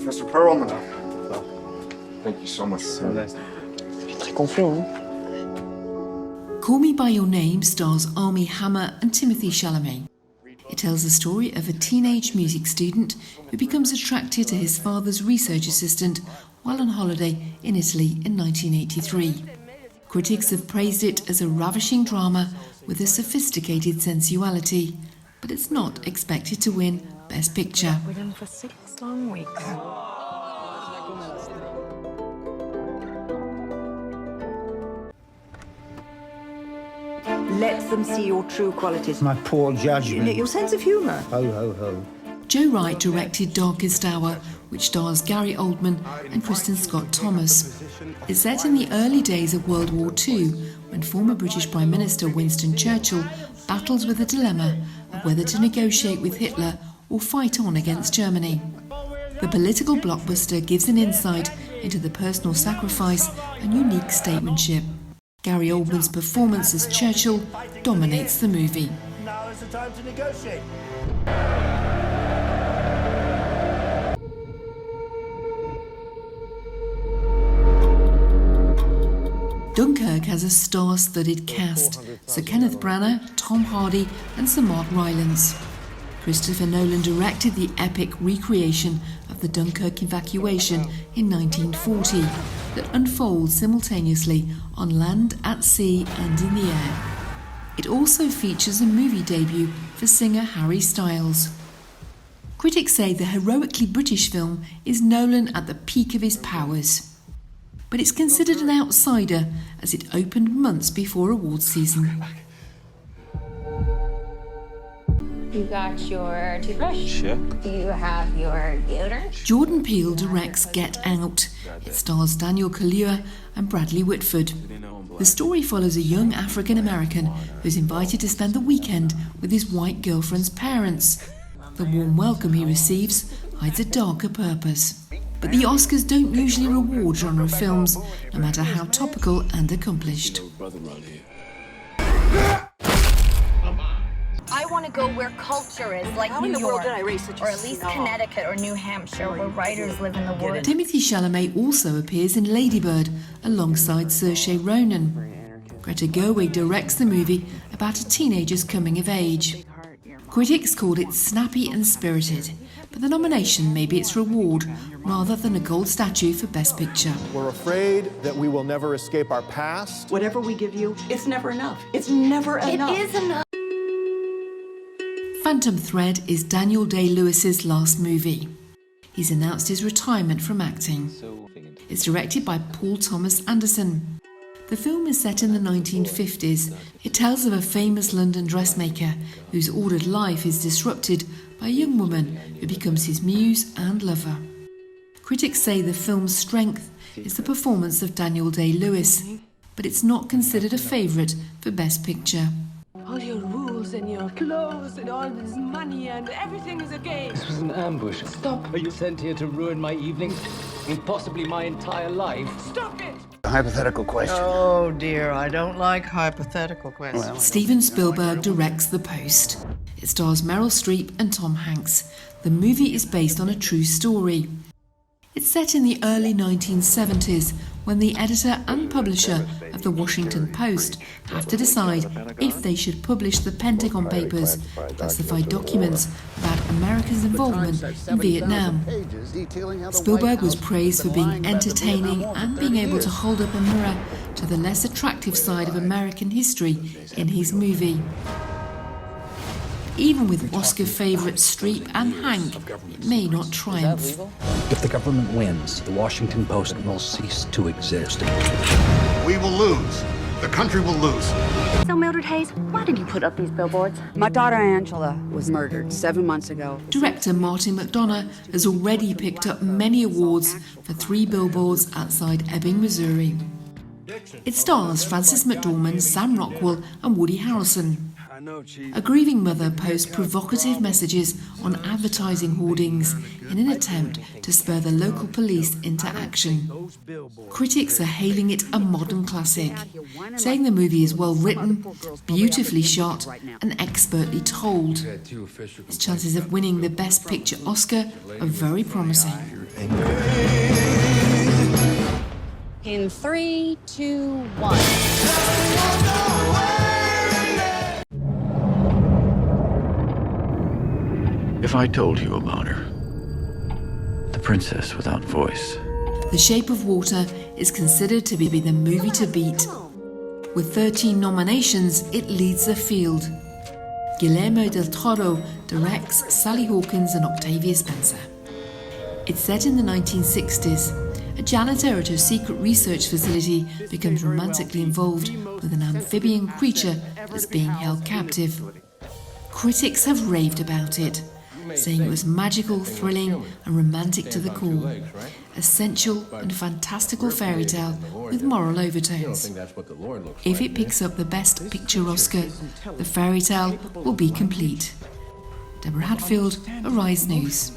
Professor Perlman. Thank you so much. Très confiant, hein? Call Me By Your Name stars Armie Hammer and Timothée Chalamet. It tells the story of a teenage music student who becomes attracted to his father's research assistant while on holiday in Italy in 1983. Critics have praised it as a ravishing drama with a sophisticated sensuality, but it's not expected to win Best Picture. With him for 6 long weeks. Let them see your true qualities. My poor judgment. Your sense of humour. Ho, ho, ho. Joe Wright directed Darkest Hour, which stars Gary Oldman and Kristen Scott Thomas. It's set in the early days of World War II, when former British Prime Minister Winston Churchill battles with the dilemma of whether to negotiate with Hitler or fight on against Germany. The political blockbuster gives an insight into the personal sacrifice and unique statesmanship. Gary Oldman's performance as Churchill dominates the movie. Now is the time to negotiate. Dunkirk has a star-studded cast: Sir Kenneth Branagh, Tom Hardy and Sir Mark Rylance. Christopher Nolan directed the epic recreation of the Dunkirk evacuation in 1940 that unfolds simultaneously on land, at sea and in the air. It also features a movie debut for singer Harry Styles. Critics say the heroically British film is Nolan at the peak of his powers. But it's considered an outsider as it opened months before awards season. You got your toothbrush? Sure. Do you have your deodorant? Jordan Peele directs Get Out. It stars Daniel Kaluuya and Bradley Whitford. The story follows a young African-American who's invited to spend the weekend with his white girlfriend's parents. The warm welcome he receives hides a darker purpose. But the Oscars don't usually reward genre films, no matter how topical and accomplished. I want to go where culture is, like How New in the world York, did I raise such a or at least snob? Connecticut or New Hampshire, where writers live in the woods. Timothée Chalamet also appears in Lady Bird alongside Saoirse Ronan. Greta Gerwig directs the movie about a teenager's coming of age. Critics called it snappy and spirited, but the nomination may be its reward rather than a gold statue for Best Picture. We're afraid that we will never escape our past. Whatever we give you, it's never enough. It's never enough. It is enough. Phantom Thread is Daniel Day-Lewis's last movie. He's announced his retirement from acting. It's directed by Paul Thomas Anderson. The film is set in the 1950s. It tells of a famous London dressmaker whose ordered life is disrupted by a young woman who becomes his muse and lover. Critics say the film's strength is the performance of Daniel Day-Lewis, but it's not considered a favourite for Best Picture. All your rules and your clothes and all this money and everything is a game. This was an ambush. Stop! Are you sent here to ruin my evening and possibly my entire life? Stop it! A hypothetical question. Oh dear, I don't like hypothetical questions. Steven Spielberg directs The Post. It stars Meryl Streep and Tom Hanks. The movie is based on a true story. It's set in the early 1970s when the editor and publisher of the Washington Post have to decide if they should publish the Pentagon Papers, classified documents about America's involvement in Vietnam. Spielberg was praised for being entertaining and being able to hold up a mirror to the less attractive side of American history in his movie. Even with Oscar favourites Streep and Hank, it may not triumph. If the government wins, the Washington Post will cease to exist. We will lose. The country will lose. So, Mildred Hayes, why did you put up these billboards? My daughter Angela was murdered 7 months ago. Director Martin McDonagh has already picked up many awards for 3 billboards outside Ebbing, Missouri. It stars Frances McDormand, Sam Rockwell and Woody Harrelson. A grieving mother posts provocative messages on advertising hoardings in an attempt to spur the local police into action. Critics are hailing it a modern classic, saying the movie is well written, beautifully shot and expertly told. Its chances of winning the Best Picture Oscar are very promising. In 3, 2, 1. If I told you about her, the princess without voice. The Shape of Water is considered to be the movie to beat. With 13 nominations, it leads the field. Guillermo del Toro directs Sally Hawkins and Octavia Spencer. It's set in the 1960s. A janitor at her secret research facility becomes romantically involved with an amphibian creature that's being held captive. Critics have raved about it, saying it was magical, thrilling and romantic to the core. A sensual and fantastical fairy tale with moral overtones. If it picks up the Best Picture Oscar, the fairy tale will be complete. Deborah Hadfield, Arise News.